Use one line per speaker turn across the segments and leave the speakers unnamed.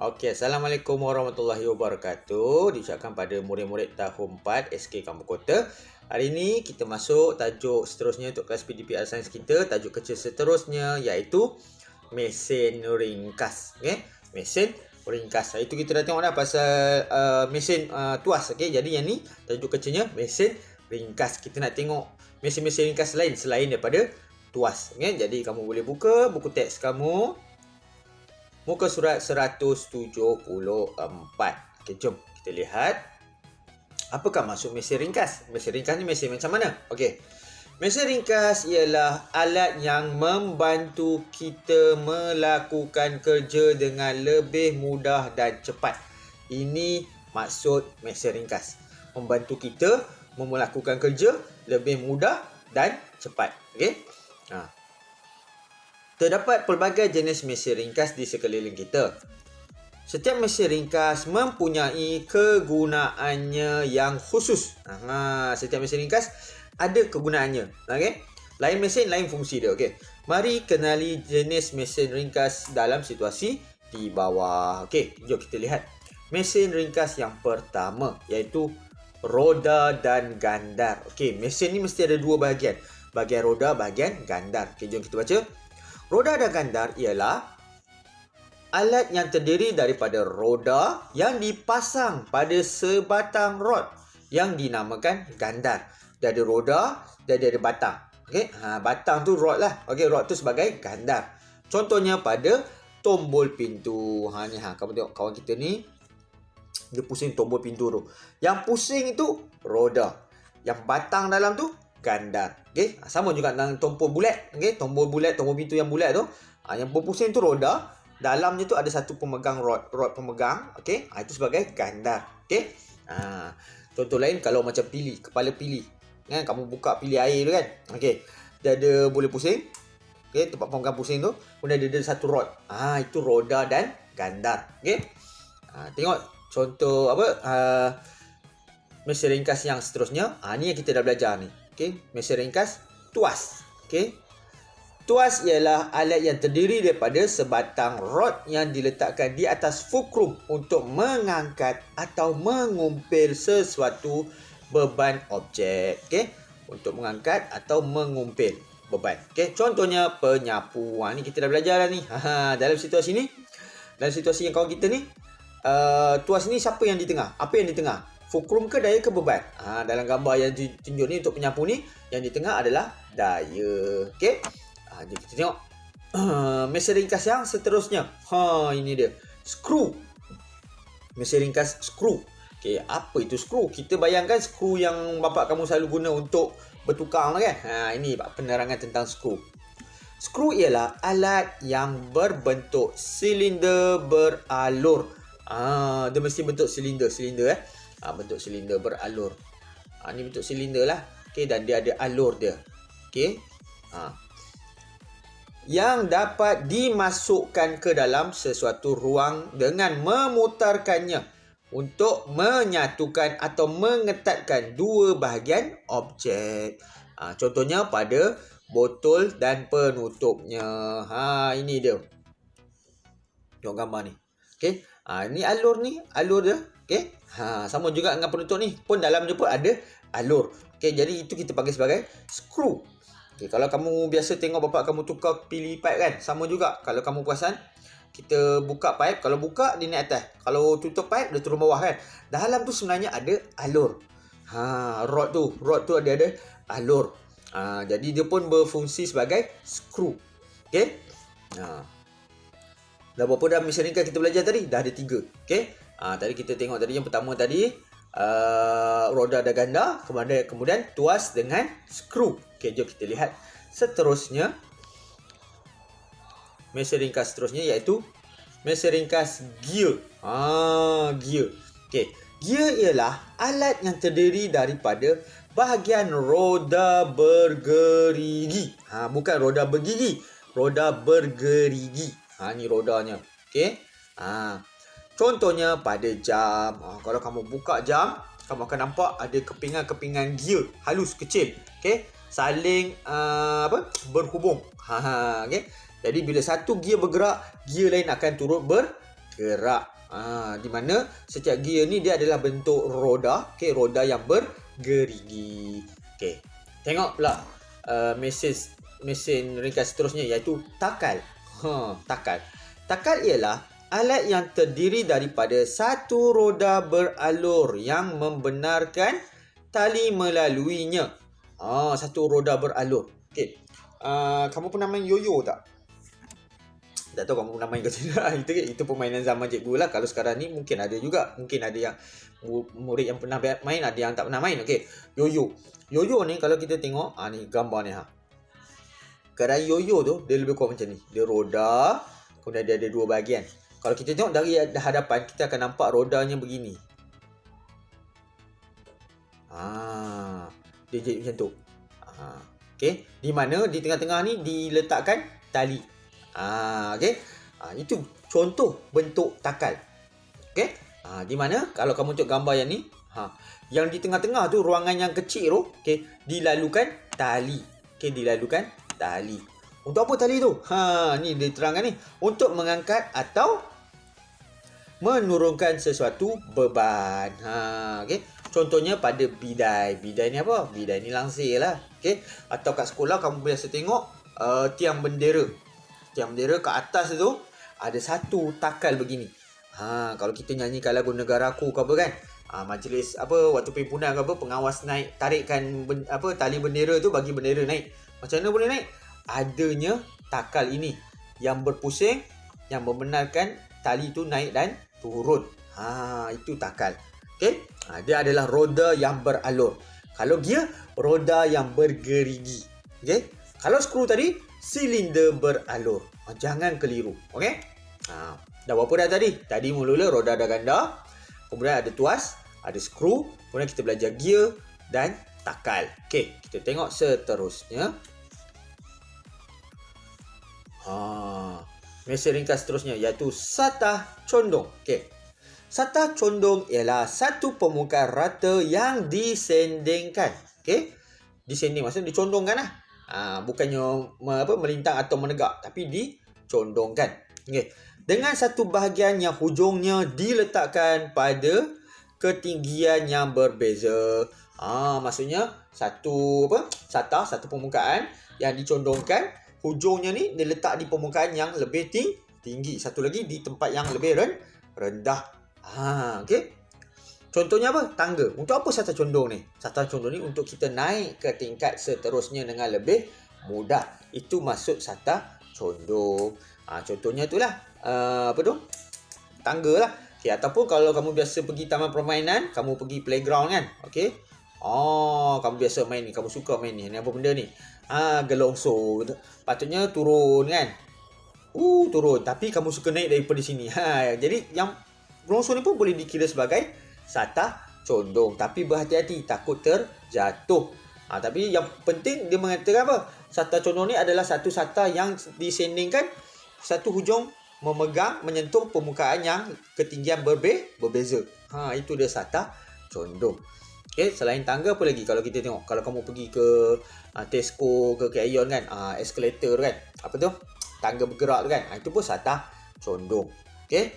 Okey, Assalamualaikum warahmatullahi wabarakatuh. Diucapkan pada murid-murid tahun 4 SK Kampung Kota. Hari ini kita masuk tajuk seterusnya untuk kelas PDPR Sains kita. Tajuk kecil seterusnya iaitu mesin ringkas. Okey, mesin ringkas. Itu kita dah tengok dah pasal mesin tuas. Okey, jadi yang ni tajuk kecilnya mesin ringkas. Kita nak tengok mesin-mesin ringkas lain selain daripada tuas. Okey, jadi kamu boleh buka buku teks kamu. Muka surat 174. Okey, jom kita lihat. Apakah maksud mesin ringkas? Mesin ringkas ni mesin macam mana? Okey. Mesin ringkas ialah alat yang membantu kita melakukan kerja dengan lebih mudah dan cepat. Ini maksud mesin ringkas. Membantu kita melakukan kerja lebih mudah dan cepat. Okey. Terdapat pelbagai jenis mesin ringkas di sekeliling kita. Setiap mesin ringkas mempunyai kegunaannya yang khusus. Setiap mesin ringkas ada kegunaannya. Okay? Lain mesin, lain fungsi dia. Okay. Mari kenali jenis mesin ringkas dalam situasi di bawah. Okay, jom kita lihat. Mesin ringkas yang pertama iaitu roda dan gandar. Okay, mesin ni mesti ada dua bahagian. Bahagian roda, bahagian gandar. Okay, jom kita baca. Roda dan gandar ialah alat yang terdiri daripada roda yang dipasang pada sebatang rod yang dinamakan gandar. Dia ada roda, dia ada batang. Okey, batang tu rod lah. Okey, rod tu sebagai gandar. Contohnya pada tombol pintu. Ni kamu tengok kawan kita ni dia pusing tombol pintu tu. Yang pusing itu roda. Yang batang dalam tu gandar. Okey, sama juga dengan tombol bulat. Okey, tombol bulat, tombol pintu yang bulat tu, yang berpusing tu roda, dalamnya tu ada satu pemegang rod pemegang. Okey, itu sebagai gandar. Okey. Contoh lain kalau macam pili, kepala pili. Kan kamu buka pili air tu kan. Okey. Dia ada boleh pusing. Okey, tempat pemegang pusing tu, kemudian dia ada satu rod. Itu roda dan gandar. Okey. Tengok contoh apa mesin ringkas yang seterusnya. Ni yang kita dah belajar ni. Okey, mesin ringkas tuas. Okey. Tuas ialah alat yang terdiri daripada sebatang rod yang diletakkan di atas fulcrum untuk mengangkat atau mengumpil sesuatu beban objek. Okey, untuk mengangkat atau mengumpil beban. Okey, contohnya penyapu. Ni kita dah belajar dah ni. Dalam situasi ni, dalam situasi yang kawan kita ni, tuas ni siapa yang di tengah? Apa yang di tengah? Fulcrum ke daya ke beban? Dalam gambar yang ditunjuk ni untuk penyapu ni, yang di tengah adalah daya. Okey. Jadi kita tengok mesin ringkas yang seterusnya. Ini dia. Skru. Mesin ringkas skru. Okey, apa itu skru? Kita bayangkan skru yang bapak kamu selalu guna untuk bertukar kan? Ini penerangan tentang skru. Skru ialah alat yang berbentuk silinder beralur. Dia mesti bentuk silinder bentuk silinder beralur. Ni bentuk silinder lah. Okey, dan dia ada alur dia. Okey. Yang dapat dimasukkan ke dalam sesuatu ruang dengan memutarkannya untuk menyatukan atau mengetatkan dua bahagian objek. Contohnya pada botol dan penutupnya. Ini dia. Tengok gambar ni. Okey. Ni alur dia. Okey. Sama juga dengan penutup ni. Pun dalamnya pun ada alur. Okey, jadi itu kita panggil sebagai skru. Okey, kalau kamu biasa tengok bapak kamu tukar pilih pipe kan, sama juga. Kalau kamu perasan, kita buka pipe, kalau buka dia naik atas. Kalau tutup pipe dia turun bawah kan. Dalam tu sebenarnya ada alur. Rod tu ada alur. Jadi dia pun berfungsi sebagai skru. Okey. Dah berapa dah mesin ringkas kita belajar tadi? Dah ada 3. Okey. Tadi kita tengok tadi yang pertama tadi roda dan gandar, kemudian tuas dengan skru. Okey, jom kita lihat seterusnya. Mesin ringkas seterusnya iaitu mesin ringkas gear. Gear. Okey, gear ialah alat yang terdiri daripada bahagian roda bergerigi. Bukan roda bergigi, roda bergerigi. Ni rodanya. Okey. Contohnya pada jam. Kalau kamu buka jam, kamu akan nampak ada kepingan-kepingan gear halus kecil. Okey, saling berhubung. Okey. Jadi bila satu gear bergerak, gear lain akan turut bergerak. Di mana setiap gear ni dia adalah bentuk roda, okey, roda yang bergerigi. Okey. Tengok pula mesin ringkas seterusnya iaitu takal. Takal. Takal ialah alat yang terdiri daripada satu roda beralur yang membenarkan tali melaluinya. Satu roda beralur. Okey. Kamu pernah main yoyo tak? Tak tahu kamu pernah main ke tidak. Itu permainan zaman cikgu lah. Kalau sekarang ni mungkin ada juga. Mungkin ada yang murid yang pernah main, ada yang tak pernah main. Okey. Yoyo. Yoyo ni kalau kita tengok, ni gambar ni Kedai yoyo tu dia lebih kurang macam ni. Dia roda, kemudian dia ada dua bahagian. Kalau kita tengok dari hadapan, kita akan nampak rodanya begini. Dia jadi macam tu. Okey. Di mana di tengah-tengah ni diletakkan tali. Okey. Itu contoh bentuk takal. Okey. Di mana kalau kamu tengok gambar yang ni, yang di tengah-tengah tu ruangan yang kecil tu, okey, dilalukan tali. Okey, dilalukan tali. Untuk apa tali tu? Ni dia terangkan ni, untuk mengangkat atau menurunkan sesuatu beban. Okey. Contohnya pada bidai. Bidai ni apa? Bidai ni langsir lah. Okey. Atau kat sekolah kamu biasa tengok tiang bendera. Tiang bendera kat atas tu ada satu takal begini. Kalau kita nyanyikan lagu Negaraku ke apa kan, majlis waktu perhimpunan ke apa, pengawas naik tarikkan tali bendera tu bagi bendera naik. Macam mana boleh naik? Adanya takal ini yang berpusing yang membenarkan tali tu naik dan turun. Itu takal. Okey. Dia adalah roda yang beralur. Kalau gear, roda yang bergerigi. Okey. Kalau skru tadi, silinder beralur. Jangan keliru. Okey? Dah berapa dah tadi? Tadi mula-mula roda ada ganda. Kemudian ada tuas, ada skru. Kemudian kita belajar gear dan takal. Okey, kita tengok seterusnya. Mesin ringkas seterusnya iaitu satah condong. Okey. Satah condong ialah satu permukaan rata yang disendingkan. Okey? Disending maksudnya dicondongkan lah. Bukannya melintang atau menegak, tapi dicondongkan. Okay. Dengan satu bahagian yang hujungnya diletakkan pada ketinggian yang berbeza. Maksudnya satu satu permukaan yang dicondongkan, hujungnya ni diletak di permukaan yang lebih tinggi. Satu lagi di tempat yang lebih rendah. Okey. Contohnya apa? Tangga. Untuk apa satah condong ni? Satah condong ni untuk kita naik ke tingkat seterusnya dengan lebih mudah. Itu maksud satah condong. Contohnya itulah tangga lah. Okay, ataupun kalau kamu biasa pergi taman permainan, kamu pergi playground kan? Okey. Kamu biasa main ni, kamu suka main ni. Ni apa benda ni? Gelongsor. Patutnya turun kan? Turun. Tapi kamu suka naik daripada sini. Jadi yang gelongsor ni pun boleh dikira sebagai satah condong. Tapi berhati-hati, takut terjatuh. Tapi yang penting dia mengatakan apa? Satah condong ni adalah satu satah yang disendingkan, satu hujung memegang, menyentuh permukaan yang ketinggian berbeza. Itu dia satah condong. Okay, selain tangga apa lagi? Kalau kita tengok, kalau kamu pergi ke Tesco ke Aeon kan, escalator kan, apa tu? Tangga bergerak tu kan. Itu pun satah condong. Okay.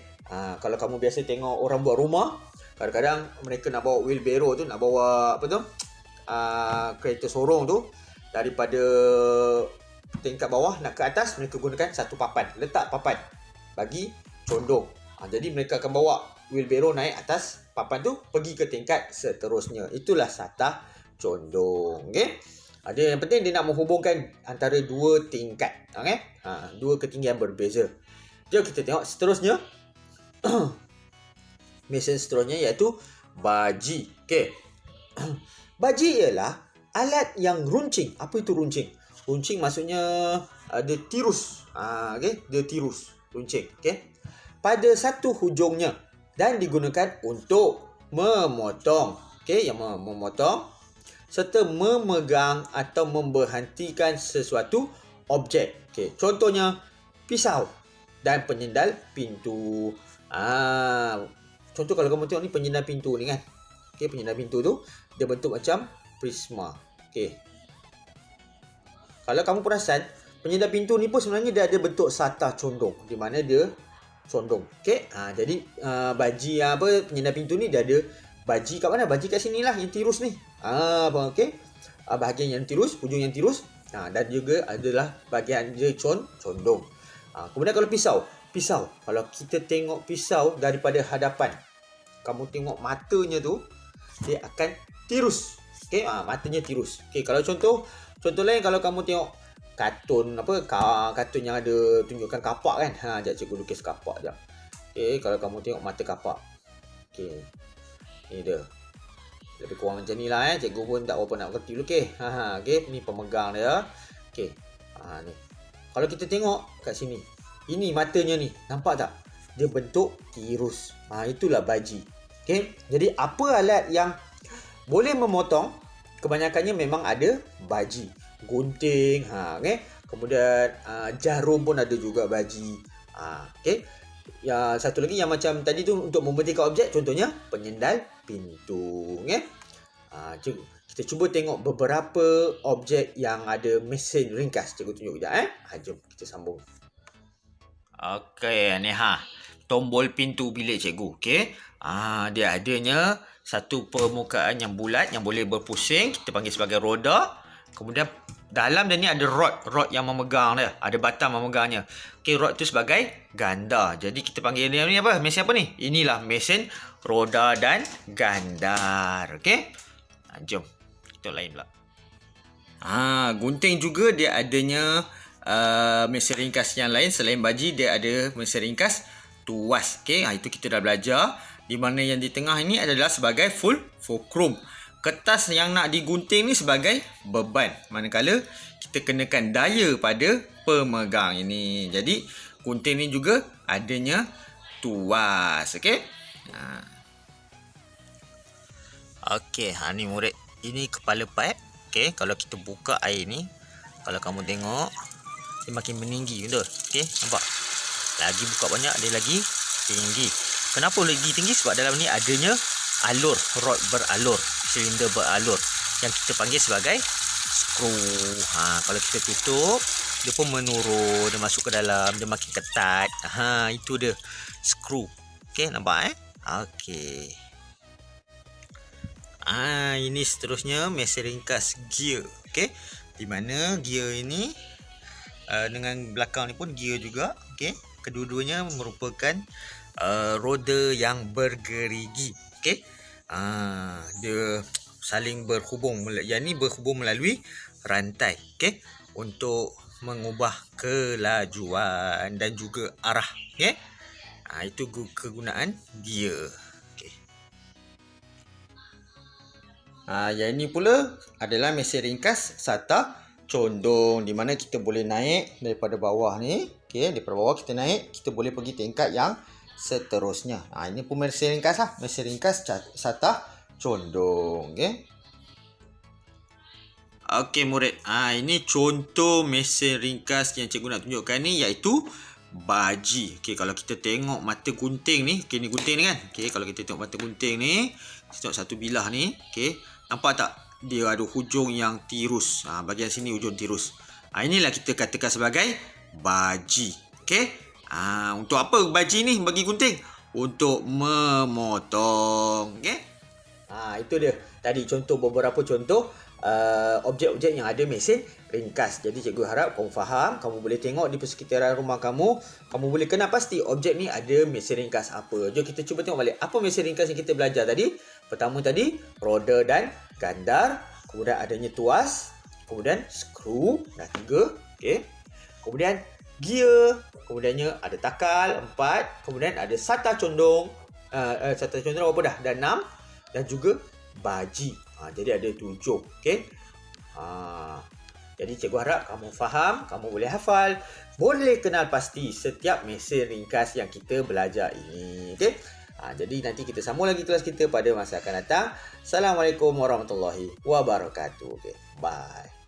Kalau kamu biasa tengok orang buat rumah, kadang-kadang mereka nak bawa wheelbarrow tu, nak bawa apa tu? Kereta sorong tu daripada tingkat bawah nak ke atas, mereka gunakan satu papan. Letak papan bagi condong. Jadi mereka akan bawa wheelbarrow naik atas papan tu pergi ke tingkat seterusnya. Itulah satah condong. Okey. Dia yang penting dia nak menghubungkan antara dua tingkat. Okey. Dua ketinggian berbeza. Jom kita tengok seterusnya. Mesin seterusnya iaitu baji. Okey. Baji ialah alat yang runcing. Apa itu runcing? Runcing maksudnya dia tirus. Okey, dia tirus, runcing. Okey. Pada satu hujungnya dan digunakan untuk memotong. Okey, yang memotong serta memegang atau memberhentikan sesuatu objek. Okey, contohnya pisau dan penyendal pintu. Contoh kalau kamu tengok ni penyendal pintu ni kan. Okey, penyendal pintu tu dia bentuk macam prisma. Okey. Kalau kamu perasan, penyendal pintu ni pun sebenarnya dia ada bentuk satah condong, di mana dia condong. Okey. Jadi baji penyandar pintu ni dia ada baji kat mana? Baji kat sini lah yang tirus ni. Okey. Bahagian yang tirus, hujung yang tirus. Dan juga adalah bahagian dia condong. Kemudian kalau pisau. Kalau kita tengok pisau daripada hadapan, kamu tengok matanya tu, dia akan tirus. Okey, matanya tirus. Okey, kalau contoh lain, kalau kamu tengok kartun kartun yang ada tunjukkan kapak kan. Jap cikgu lukis kapak jap. Okey, kalau kamu tengok mata kapak. Okey. Ni dia. Lebih kurang macam ni lah cikgu pun tak berapa nak kerti lukis. Okey, ni pemegang dia. Okey. Ni. Kalau kita tengok kat sini, ini matanya ni, nampak tak? Dia bentuk tirus. Itulah baji. Okey. Jadi apa alat yang boleh memotong? Kebanyakannya memang ada baji. Gunting, okey. Kemudian jarum pun ada juga baji. Okey. Ya, satu lagi yang macam tadi tu untuk membentikan objek, contohnya penyendal pintu, okey. Kita cuba tengok beberapa objek yang ada mesin ringkas. Cikgu tunjuk kejap jom kita sambung. Okey, ni tombol pintu bilik cikgu, okey. Dia adanya satu permukaan yang bulat yang boleh berpusing, kita panggil sebagai roda. Kemudian dalam dia ni ada rod yang memegang dia, ada batang memegangnya. Okey, rod tu sebagai ganda. Jadi kita panggil dia ni apa? Mesin apa ni? Inilah mesin roda dan gandar. Okey. Jom kita lain pula. Gunting juga dia adanya mesin ringkas yang lain selain baji, dia ada mesin ringkas tuas. Okey, itu kita dah belajar. Di mana yang di tengah ini adalah sebagai fulcrum. Kertas yang nak digunting ni sebagai beban, manakala kita kenakan daya pada pemegang ini. Jadi gunting ni juga adanya tuas. Okey. Okey, ni murid. Ini kepala paip. Okey, kalau kita buka air ni, kalau kamu tengok, dia makin meninggi, betul? Okey, nampak? Lagi buka banyak, dia lagi tinggi. Kenapa lagi tinggi? Sebab dalam ni adanya alur, rod beralur, silinder beralur yang kita panggil sebagai skru. Kalau kita tutup, dia pun menurun, dia masuk ke dalam, dia makin ketat. Itu dia skru. Okey, nampak Okey. Ini seterusnya mesin ringkas gear. Okey, di mana gear ini dengan belakang ni pun gear juga. Okey, kedua-duanya merupakan roda yang bergerigi. Okey. Dia saling berhubung, yang ni berhubung melalui rantai, okey, untuk mengubah kelajuan dan juga arah, okey. Itu kegunaan gear. Okey. Yang ini pula adalah mesin ringkas sata condong, di mana kita boleh naik daripada bawah ni, okey, daripada bawah kita naik, kita boleh pergi tingkat yang seterusnya. Ini pun mesin ringkas mesin ringkas sata condong. Okey murid, ini contoh mesin ringkas yang cikgu nak tunjukkan ni, iaitu baji. Okey, kalau kita tengok mata gunting ni, okey, ni gunting ni kan. Okey, kalau kita tengok mata gunting ni, kita tengok satu bilah ni, okey, nampak tak? Dia ada hujung yang tirus. Bahagian sini hujung tirus. Inilah kita katakan sebagai baji. Okey. Untuk apa baji ni bagi gunting? Untuk memotong. Okey. Itu dia. Tadi beberapa contoh objek-objek yang ada mesin ringkas. Jadi cikgu harap kamu faham, kamu boleh tengok di persekitaran rumah kamu, kamu boleh kenal pasti objek ni ada mesin ringkas apa. Jom kita cuba tengok balik apa mesin ringkas yang kita belajar tadi. Pertama tadi roda dan gandar, kemudian adanya tuas, kemudian skru, dah 3. Okey. Kemudian gear, kemudiannya ada takal 4, kemudian ada sata condong, sata condong apa dah? Dan 6, dan juga baji. Jadi ada 7. Okey. Jadi cikgu harap kamu faham, kamu boleh hafal, boleh kenal pasti setiap mesin ringkas yang kita belajar ini. Okey. Jadi nanti kita sambung lagi kelas kita pada masa akan datang. Assalamualaikum warahmatullahi wabarakatuh. Okey. Bye.